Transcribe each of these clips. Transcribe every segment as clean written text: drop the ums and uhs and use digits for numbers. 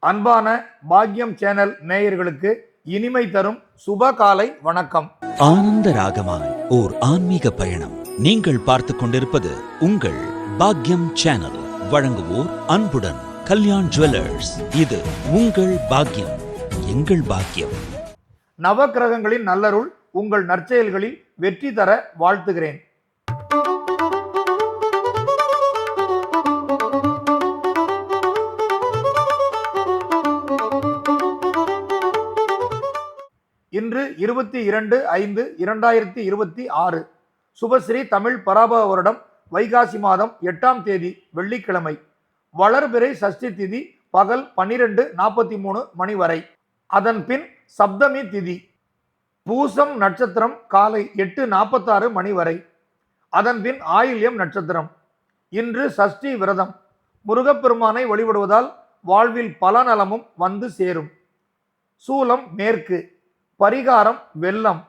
அன்பான பாக்யம் சேனல் நேயர்களுக்கு இனிமை தரும் சுப காலை வணக்கம். ஆனந்த ராகமாய் ஓர் ஆன்மீக பயணம். நீங்கள் பார்த்து கொண்டிருப்பது உங்கள் பாக்யம் சேனல். வழங்குவோர் அன்புடன் கல்யாண் ஜுவல்லர்ஸ். இது உங்கள் பாக்யம், எங்கள் பாக்யம். நவக்கிரகங்களின் நல்லருள் உங்கள் நற்செயல்களில் வெற்றி தர வாழ்த்துகிறேன். இன்று 22/5/2026 சுபஸ்ரீ தமிழ் பராபவ வருடம் வைகாசி மாதம் 8ஆம் தேதி வெள்ளிக்கிழமை. வளர்பிறை சஷ்டி திதி பகல் 12:43 மணி வரை. அதன் பின் சப்தமி திதி. பூசம் நட்சத்திரம் காலை 8:46 மணி வரை. அதன் பின் ஆயில்யம் நட்சத்திரம். இன்று சஷ்டி விரதம். முருகப்பெருமானை வழிபடுவதால் வாழ்வில் பல நலமும் வந்து சேரும். சூலம் மேற்கு. பரிகாரம் வெள்ளம்.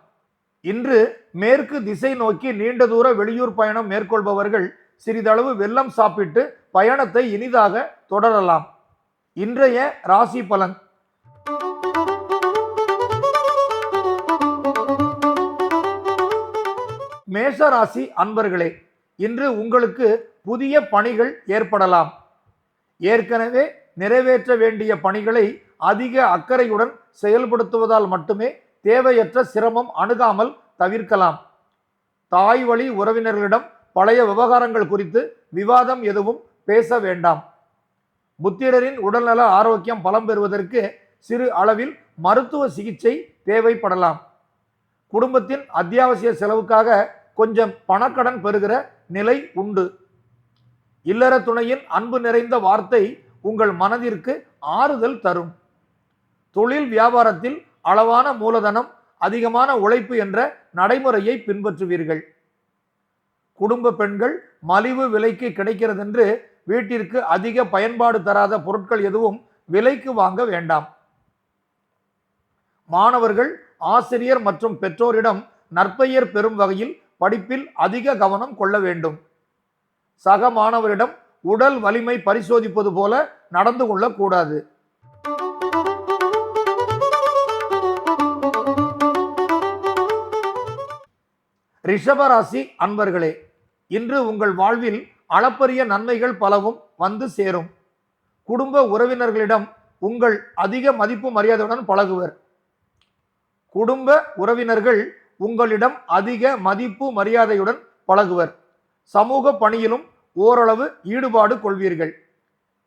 இன்று மேற்கு திசை நோக்கி நீண்ட தூர வெளியூர் பயணம் மேற்கொள்பவர்கள் சிறிதளவு வெள்ளம் சாப்பிட்டு பயணத்தை இனிதாக தொடரலாம். இன்றைய ராசி பலன். மேஷ ராசி அன்பர்களே, இன்று உங்களுக்கு புதிய பணிகள் ஏற்படலாம். ஏற்கனவே நிறைவேற்ற வேண்டிய பணிகளை அதிக அக்கறையுடன் செயல்படுத்துவதால் மட்டுமே தேவையற்ற சிரமம் அணுகாமல் தவிர்க்கலாம். தாய் வழி உறவினர்களிடம் பழைய விவகாரங்கள் குறித்து விவாதம் எதுவும் பேச வேண்டாம். புத்திரரின் உடல்நல ஆரோக்கியம் பலம் பெறுவதற்கு சிறு அளவில் மருத்துவ சிகிச்சை தேவைப்படலாம். குடும்பத்தின் அத்தியாவசிய செலவுக்காக கொஞ்சம் பணக்கடன் பெறுகிற நிலை உண்டு. இல்லற துணையின் அன்பு நிறைந்த வார்த்தை உங்கள் மனதிற்கு ஆறுதல் தரும். தொழில் வியாபாரத்தில் அளவான மூலதனம், அதிகமான உழைப்பு என்ற நடைமுறையை பின்பற்றுவீர்கள். குடும்ப பெண்கள் மலிவு விலைக்கு கிடைக்கிறதென்று வீட்டிற்கு அதிக பயன்பாடு தராத பொருட்கள் எதுவும் விலைக்கு வாங்க வேண்டாம். மாணவர்கள் ஆசிரியர் மற்றும் பெற்றோரிடம் நற்பெயர் பெறும் வகையில் படிப்பில் அதிக கவனம் கொள்ள வேண்டும். சக மாணவரிடம் உடல் வலிமை பரிசோதிப்பது போல நடந்து கொள்ளக்கூடாது. ரிஷபராசி அன்பர்களே, இன்று உங்கள் வாழ்வில் அளப்பரிய நன்மைகள் பலவும் வந்து சேரும். குடும்ப உறவினர்களிடம் உங்கள் அதிக மதிப்பு மரியாதையுடன் பழகுவர். குடும்ப உறவினர்கள் உங்களிடம் அதிக மதிப்பு மரியாதையுடன் பழகுவர். சமூக பணியிலும் ஓரளவு ஈடுபாடு கொள்வீர்கள்.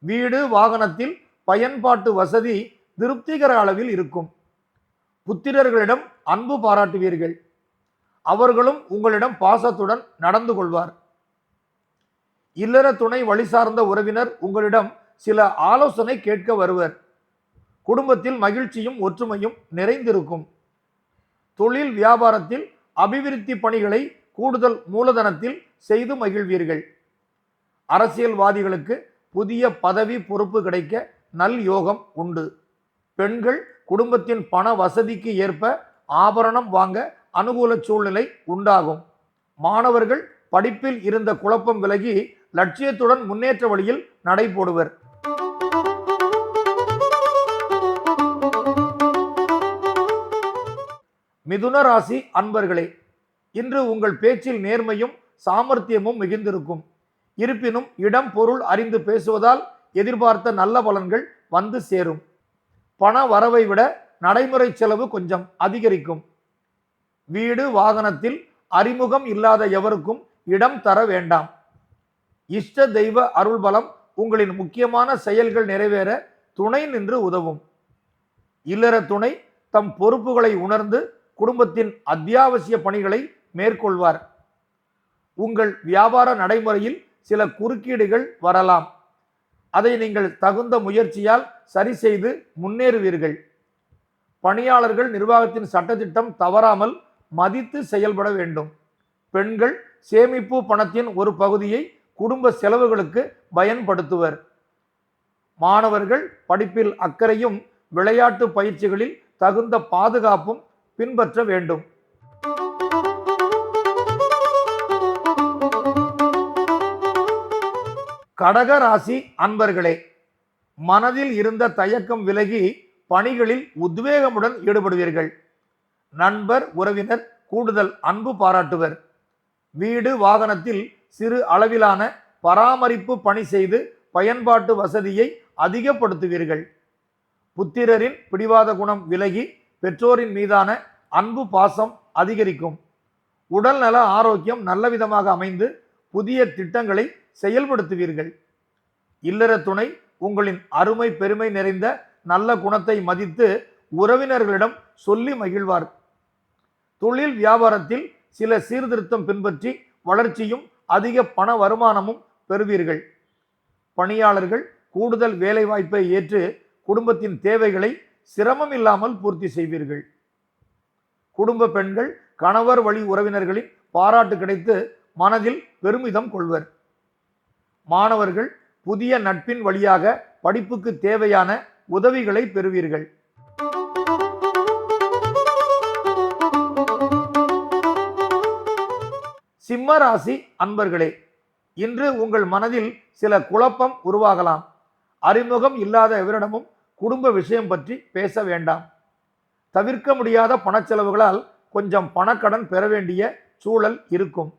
வீடு வாகனத்தில் பயன்பாட்டு வசதி திருப்திகர அளவில் இருக்கும். புத்திரர்களிடம் அன்பு பாராட்டுவீர்கள். அவர்களும் உங்களிடம் பாசத்துடன் நடந்து கொள்வார். இல்லற துணை வழி சார்ந்த உறவினர் உங்களிடம் சில ஆலோசனை கேட்க வருவர். குடும்பத்தில் மகிழ்ச்சியும் ஒற்றுமையும் நிறைந்திருக்கும். தொழில் வியாபாரத்தில் அபிவிருத்தி பணிகளை கூடுதல் மூலதனத்தில் செய்து மகிழ்வீர்கள். அரசியல்வாதிகளுக்கு புதிய பதவி பொறுப்பு கிடைக்க நல் யோகம் உண்டு. பெண்கள் குடும்பத்தின் பண வசதிக்கு ஏற்ப ஆபரணம் வாங்க அனுகூல சூழ்நிலை உண்டாகும். மாணவர்கள் படிப்பில் இருந்த குழப்பம் விலகி லட்சியத்துடன் முன்னேற்ற வழியில் நடைபோடுவர். மிதுன ராசி அன்பர்களே, இன்று உங்கள் பேச்சில் நேர்மையும் சாமர்த்தியமும் மிகுந்திருக்கும். இருப்பினும் இடம் பொருள் அறிந்து பேசுவதால் எதிர்பார்த்த நல்ல பலன்கள் வந்து சேரும். பண வரவை விட நடைமுறை செலவு கொஞ்சம் அதிகரிக்கும். வீடு வாகனத்தில் அறிமுகம் இல்லாத எவருக்கும் இடம் தர வேண்டாம். இஷ்ட தெய்வ அருள்பலம் உங்களின் முக்கியமான செயல்கள் நிறைவேற துணை நின்று உதவும். இல்லற துணை தம் பொறுப்புகளை உணர்ந்து குடும்பத்தின் அத்தியாவசிய பணிகளை மேற்கொள்வார். உங்கள் வியாபார நடைமுறையில் சில குறுக்கீடுகள் வரலாம். அதை நீங்கள் தகுந்த முயற்சியால் சரி செய்து முன்னேறுவீர்கள். பணியாளர்கள் நிர்வாகத்தின் சட்டத்திட்டம் தவறாமல் மதித்து செயல்பட வேண்டும். பெண்கள் சேமிப்பு பணத்தின் ஒரு பகுதியை குடும்ப செலவுகளுக்கு பயன்படுத்துவர். மாணவர்கள் படிப்பில் அக்கறையும் விளையாட்டு பயிற்சிகளில் தகுந்த பாதுகாப்பும் பின்பற்ற வேண்டும். கடக ராசி அன்பர்களே, மனதில் இருந்த தயக்கம் விலகி பணிகளில் உத்வேகமுடன் ஈடுபடுவீர்கள். நண்பர் உறவினர் கூடுதல் அன்பு பாராட்டுவர். வீடு வாகனத்தில் சிறு அளவிலான பராமரிப்பு பணி செய்து பயன்பாட்டு வசதியை அதிகப்படுத்துவீர்கள். புத்திரரின் பிடிவாத குணம் விலகி பெற்றோரின் மீதான அன்பு பாசம் அதிகரிக்கும். உடல் நல ஆரோக்கியம் நல்ல விதமாக அமைந்து புதிய திட்டங்களை செயல்படுத்துவீர்கள். இல்லற துணை உங்களின் அருமை பெருமை நிறைந்த நல்ல குணத்தை மதித்து உறவினர்களிடம் சொல்லி மகிழ்வார். தொழில் வியாபாரத்தில் சில சீர்திருத்தம் பின்பற்றி வளர்ச்சியும் அதிக பண வருமானமும் பெறுவீர்கள். பணியாளர்கள் கூடுதல் வேலை வாய்ப்பை ஏற்று குடும்பத்தின் தேவைகளை சிரமம் இல்லாமல் பூர்த்தி செய்வீர்கள். குடும்ப பெண்கள் கணவர் வழி உறவினர்களின் பாராட்டு கிடைத்து மனதில் பெருமிதம் கொள்வர். மாணவர்கள் புதிய நட்பின் வழியாக படிப்புக்கு தேவையான உதவிகளை பெறுவீர்கள். சிம்ம ராசி அன்பர்களே, இன்று உங்கள் மனதில் சில குழப்பம் உருவாகலாம். அறிமுகம் இல்லாத எவரிடமும் குடும்ப விஷயம் பற்றி பேச வேண்டாம். தவிர்க்க முடியாத பணச்செலவுகளால் கொஞ்சம் பணக்கடன் பெற வேண்டிய சூழல் இருக்கும்.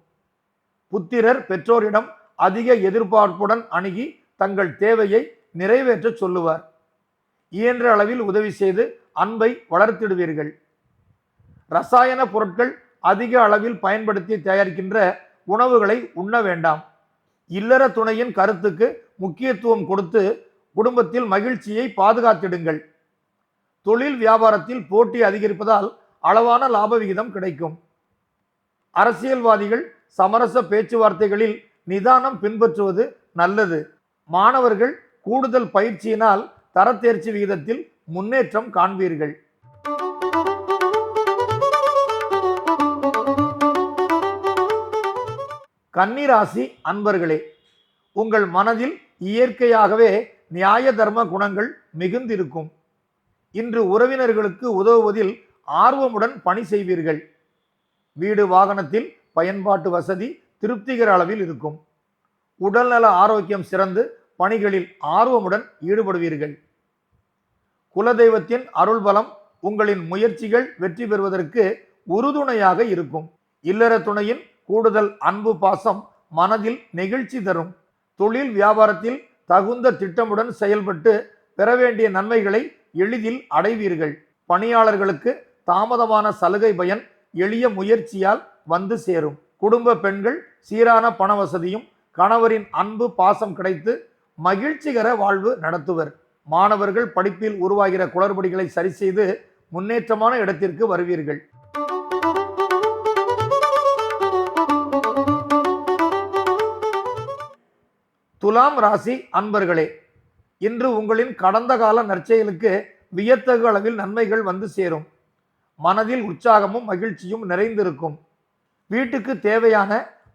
புத்திரர் பெற்றோரிடம் அதிக எதிர்பார்ப்புடன் அணுகி தங்கள் தேவையை நிறைவேற்ற சொல்லுவார். இயன்ற அளவில் உதவி செய்து அன்பை வளர்த்திடுவீர்கள். ரசாயன பொருட்கள் அதிக அளவில் பயன்படுத்தி தயாரிக்கின்ற உணவுகளை உண்ண வேண்டாம். இல்லற துணையின் கருத்துக்கு முக்கியத்துவம் கொடுத்து குடும்பத்தில் மகிழ்ச்சியை பாதுகாத்திடுங்கள். தொழில் வியாபாரத்தில் போட்டி அதிகரிப்பதால் அளவான லாப விகிதம் கிடைக்கும். அரசியல்வாதிகள் சமரச பேச்சுவார்த்தைகளில் நிதானம் பின்பற்றுவது நல்லது. மாணவர்கள் கூடுதல் பயிற்சியினால் தரத்தேர்ச்சி விகிதத்தில் முன்னேற்றம் காண்பீர்கள். கன்னிராசி அன்பர்களே, உங்கள் மனதில் இயற்கையாகவே நியாய தர்ம குணங்கள் மிகுந்திருக்கும். இன்று உறவினர்களுக்கு உதவுவதில் ஆர்வமுடன் பணி செய்வீர்கள். வீடு வாகனத்தில் பயன்பாட்டு வசதி திருப்திகர அளவில் இருக்கும். உடல்நல ஆரோக்கியம் சிறந்து பணிகளில் ஆர்வமுடன் ஈடுபடுவீர்கள். குலதெய்வத்தின் அருள்பலம் உங்களின் முயற்சிகள் வெற்றி பெறுவதற்கு உறுதுணையாக இருக்கும். இல்லற துணையின் கூடுதல் அன்பு பாசம் மனதில் நெகிழ்ச்சி தரும். தொழில் வியாபாரத்தில் தகுந்த திட்டமுடன் செயல்பட்டு பெற வேண்டிய நன்மைகளை எளிதில் அடைவீர்கள். பணியாளர்களுக்கு தாமதமான சலுகை பயன் எளிய முயற்சியால் வந்து சேரும். குடும்ப பெண்கள் சீரான பண வசதியும் கணவரின் அன்பு பாசம் கிடைத்து மகிழ்ச்சிகர வாழ்வு நடத்துவர். மாணவர்கள் படிப்பில் உருவாகிற குளறுபடிகளை சரி செய்து முன்னேற்றமான இடத்திற்கு வருவீர்கள். துலாம் ராசி அன்பர்களே, இன்று உங்களின் கடந்த கால நற்செயலுக்கு வியத்தகு அளவில் நன்மைகள் வந்து சேரும். மனதில் உற்சாகமும் மகிழ்ச்சியும் நிறைந்திருக்கும். வீட்டுக்கு தேவையான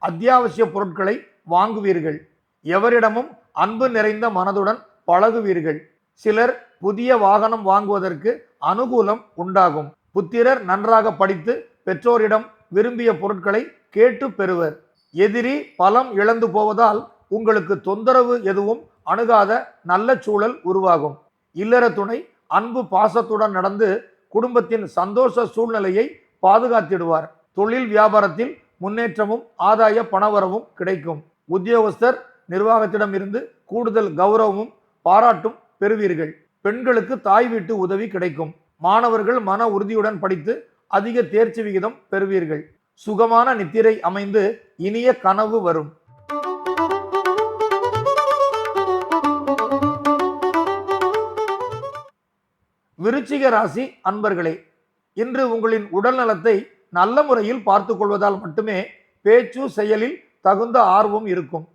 அத்தியாவசிய பொருட்களை வாங்குவீர்கள். எவரிடமும் அன்பு நிறைந்த மனதுடன் பழகுவீர்கள். சிலர் புதிய வாகனம் வாங்குவதற்கு அனுகூலம் உண்டாகும். புத்திரர் நன்றாக படித்து பெற்றோரிடம் விரும்பிய பொருட்களை கேட்டு பெறுவர். எதிரி பலம் இழந்து போவதால் உங்களுக்கு தொந்தரவு எதுவும் அணுகாத நல்ல சூழல் உருவாகும். இல்லற துணை அன்பு பாசத்துடன் நடந்து குடும்பத்தின் சந்தோஷ சூழ்நிலையை பாதுகாத்திடுவார். தொழில் வியாபாரத்தில் முன்னேற்றமும் ஆதாய பணவரவும் கிடைக்கும். உத்தியோகஸ்தர் நிர்வாகத்திடம் இருந்து கூடுதல் கௌரவமும் பாராட்டும் பெறுவீர்கள். பெண்களுக்கு தாய் வீட்டு உதவி கிடைக்கும். மாணவர்கள் மன உறுதியுடன் படித்து அதிக தேர்ச்சி விகிதம் பெறுவீர்கள். சுகமான நித்திரை அமைந்து இனிய கனவு வரும். விருச்சிக ராசி அன்பர்களே, இன்று உங்களின் உடல் நலத்தை நல்ல முறையில் பார்த்து கொள்வதால் மட்டுமே பேச்சு செயலில் தகுந்த ஆர்வம் இருக்கும்.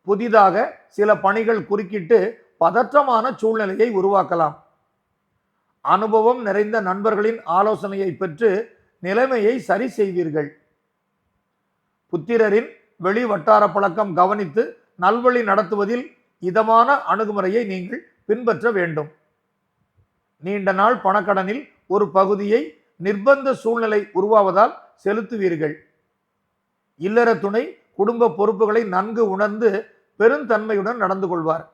புதிதாக சில பணிகள் குறுக்கிட்டு பதற்றமான சூழ்நிலையை உருவாக்கலாம். அனுபவம் நிறைந்த நண்பர்களின் ஆலோசனையை பெற்று நிலைமையை சரி செய்வீர்கள். புத்திரரின் வெளி வட்டார பழக்கம் கவனித்து நல்வழி நடத்துவதில் இதமான அணுகுமுறையை நீங்கள் பின்பற்ற வேண்டும். நீண்ட நாள் பணக்கடனில் ஒரு பகுதியை நிர்பந்த சூழ்நிலை உருவாவதால் செலுத்துவீர்கள். இல்லற துணை குடும்ப பொறுப்புகளை நன்கு உணர்ந்து பெருந்தன்மையுடன் நடந்து கொள்வார்.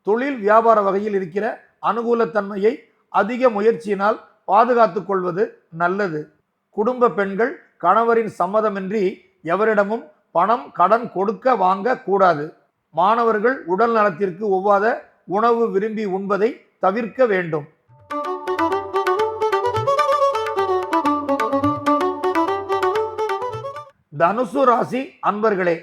தொழில் வியாபார வகையில் இருக்கிற அனுகூலத்தன்மையை அதிக முயற்சியினால் பாதுகாத்துக் கொள்வது நல்லது. குடும்ப பெண்கள் கணவரின் சம்மதமின்றி எவரிடமும் பணம் கடன் கொடுக்க வாங்க கூடாது. மாணவர்கள் உடல் நலத்திற்கு ஒவ்வாத உணவு விரும்பி உண்பதை தவிர்க்க வேண்டும். தனுசு ராசி அன்பர்களே,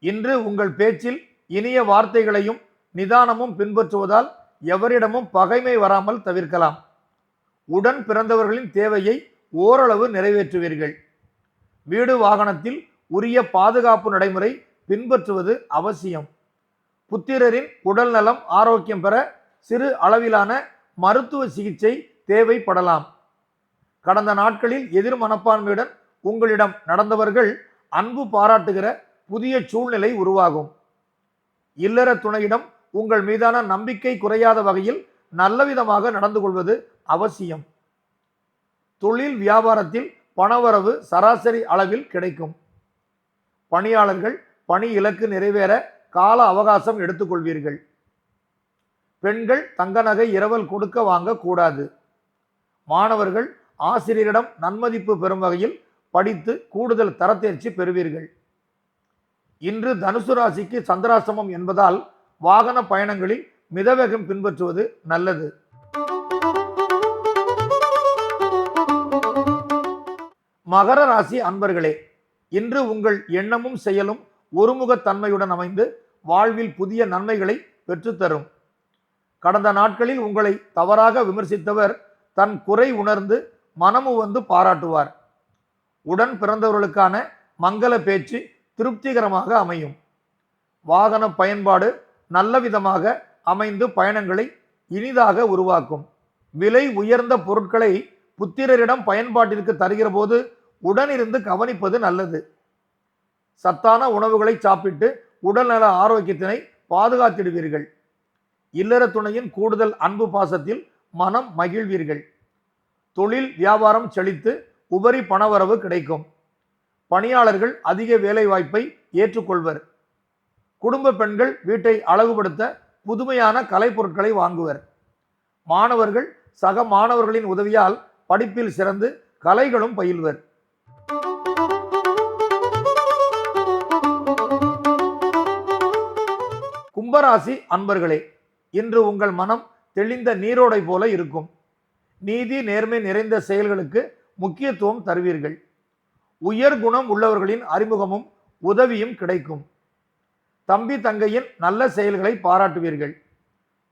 இன்று உங்கள் பேச்சில் இனிய வார்த்தைகளையும் நிதானமும் பின்பற்றுவதால் எவரிடமும் பகைமை வராமல் தவிர்க்கலாம். உடன் பிறந்தவர்களின் தேவையை ஓரளவு நிறைவேற்றுவீர்கள். வீடு வாகனத்தில் உரிய பாதுகாப்பு நடைமுறை பின்பற்றுவது அவசியம். புத்திரரின் உடல் நலம் ஆரோக்கியம் பெற சிறு அளவிலான மருத்துவ சிகிச்சை தேவைப்படலாம். கடந்த நாட்களில் எதிர் மனப்பான்மையுடன் உங்களிடம் நடந்தவர்கள் அன்பு பாராட்டுகிற புதிய சூழ்நிலை உருவாகும். இல்லற துணையிடம் உங்கள் மீதான நம்பிக்கை குறையாத வகையில் நல்லவிதமாக நடந்து கொள்வது அவசியம். தொழில் வியாபாரத்தில் பணவரவு சராசரி அளவில் கிடைக்கும். பணியாளர்கள் பணி இலக்கு நிறைவேற கால அவகாசம் எடுத்துக்கொள்வீர்கள். பெண்கள் தங்க நகை இரவல் கொடுக்க வாங்க கூடாது. மாணவர்கள் ஆசிரியரிடம் நன்மதிப்பு பெறும் வகையில் படித்து கூடுதல் தரத்தேர்ச்சி பெறுவீர்கள். இன்று தனுசு ராசிக்கு சந்திராசிரமம் என்பதால் வாகன பயணங்களில் மிதவேகம் பின்பற்றுவது நல்லது. மகர ராசி அன்பர்களே, இன்று உங்கள் எண்ணமும் செயலும் ஒருமுகத்தன்மையுடன் அமைந்து வாழ்வில் புதிய நன்மைகளை பெற்றுத்தரும். கடந்த நாட்களில் உங்களை தவறாக விமர்சித்தவர் தன் குறை உணர்ந்து மனமு வந்து பாராட்டுவார். உடன் பிறந்தவர்களுக்கான மங்கள பேச்சு திருப்திகரமாக அமையும். வாகன பயன்பாடு நல்ல விதமாக அமைந்து பயணங்களை இனிதாக உருவாக்கும். விலை உயர்ந்த பொருட்களை புத்திரரிடம் பயன்பாட்டிற்கு தருகிற போது உடனிருந்து கவனிப்பது நல்லது. சத்தான உணவுகளை சாப்பிட்டு உடல்நல ஆரோக்கியத்தினை பாதுகாத்திடுவீர்கள். இல்லற துணையின் கூடுதல் அன்பு பாசத்தில் மனம் மகிழ்வீர்கள். தொழில் வியாபாரம் செழித்து உபரி பணவரவு கிடைக்கும். பணியாளர்கள் அதிக வேலை வாய்ப்பை ஏற்றுக்கொள்வர். குடும்ப பெண்கள் வீட்டை அழகுபடுத்த புதுமையான கலைப்பொருட்களை வாங்குவர். மாணவர்கள் சக மாணவர்களின் உதவியால் படிப்பில் சிறந்து கலைகளும் பயில்வர். கும்பராசி அன்பர்களே, இன்று உங்கள் மனம் தெளிந்த நீரோடை போல இருக்கும். நீதி நேர்மை நிறைந்த செயல்களுக்கு முக்கியத்துவம் தருவீர்கள். உயர் குணம் உள்ளவர்களின் அறிமுகமும் உதவியும் கிடைக்கும். தம்பி தங்கையின் நல்ல செயல்களை பாராட்டுவீர்கள்.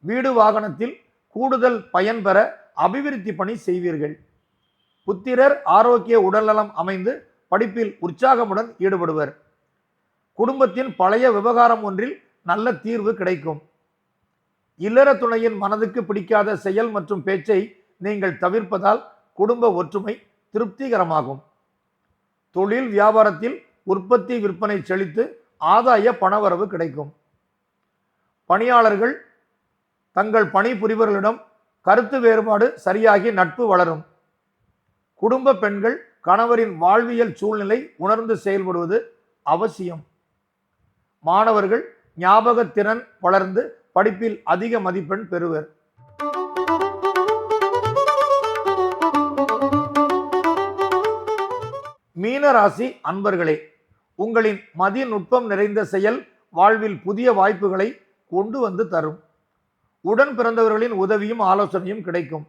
வீடு வாகனத்தில் கூடுதல் பயன் பெற அபிவிருத்தி பணி செய்வீர்கள். புத்திரர் ஆரோக்கிய உடல்நலம் அமைந்து படிப்பில் உற்சாகமுடன் ஈடுபடுவர். குடும்பத்தின் பழைய விவகாரம் ஒன்றில் நல்ல தீர்வு கிடைக்கும். இல்லற துணையின் மனதுக்கு பிடிக்காத செயல் மற்றும் பேச்சை நீங்கள் தவிர்ப்பதால் குடும்ப ஒற்றுமை திருப்திகரமாகும். தொழில் வியாபாரத்தில் உற்பத்தி விற்பனை செழித்து ஆதாய பணவரவு கிடைக்கும். பணியாளர்கள் தங்கள் பணிபுரிபவர்களிடம் கருத்து வேறுபாடு சரியாகி நட்பு வளரும். குடும்ப பெண்கள் கணவரின் வாழ்வியல் சூழ்நிலை உணர்ந்து செயல்படுவது அவசியம். மாணவர்கள் ஞாபகத்திறன் வளர்ந்து படிப்பில் அதிக மதிப்பெண் பெறுவர். மீன ராசி அன்பர்களே, உங்களின் மதிநுட்பம் நிறைந்த செயல் வாழ்வில் புதிய வாய்ப்புகளை கொண்டு வந்து தரும். உடன் பிறந்தவர்களின் உதவியும் ஆலோசனையும் கிடைக்கும்.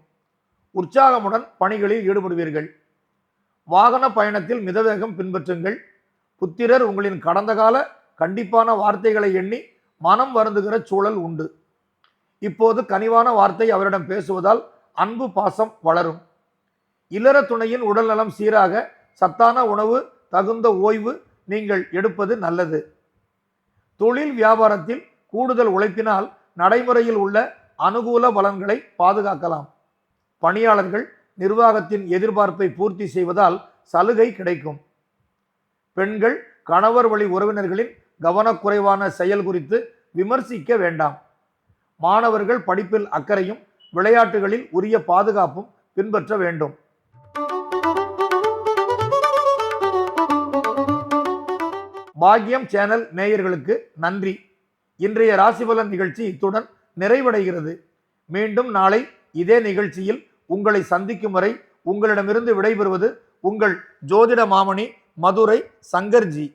உற்சாகமுடன் பணிகளில் ஈடுபடுவீர்கள். வாகன பயணத்தில் மிதவேகம் பின்பற்றுங்கள். புத்திரர் உங்களின் கடந்த கால கண்டிப்பான வார்த்தைகளை எண்ணி மனம் வருந்துகிற சூழல் உண்டு. இப்போது கனிவான வார்த்தை அவரிடம் பேசுவதால் அன்பு பாசம் வளரும். இல்லற துணையின் உடல்நலம் சீராக சத்தான உணவு தகுந்த ஓய்வு நீங்கள் எடுப்பது நல்லது. தொழில் வியாபாரத்தில் கூடுதல் உழைப்பினால் நடைமுறையில் உள்ள அனுகூல பலன்களை பாதுகாக்கலாம். பணியாளர்கள் நிர்வாகத்தின் எதிர்பார்ப்பை பூர்த்தி செய்வதால் சலுகை கிடைக்கும். பெண்கள் கணவர் வழி உறவினர்களின் கவனக்குறைவான செயல் குறித்து விமர்சிக்க வேண்டாம். மாணவர்கள் படிப்பில் அக்கறையும் விளையாட்டுகளில் உரிய பாதுகாப்பும் பின்பற்ற வேண்டும். பாக்யம் சேனல் நேயர்களுக்கு நன்றி. இன்றைய ராசிபலன் நிகழ்ச்சி இத்துடன் நிறைவடைகிறது. மீண்டும் நாளை இதே நிகழ்ச்சியில் உங்களை சந்திக்கும் வரை உங்களிடமிருந்து விடைபெறுவது உங்கள் ஜோதிட மாமணி மதுரை சங்கர்ஜி.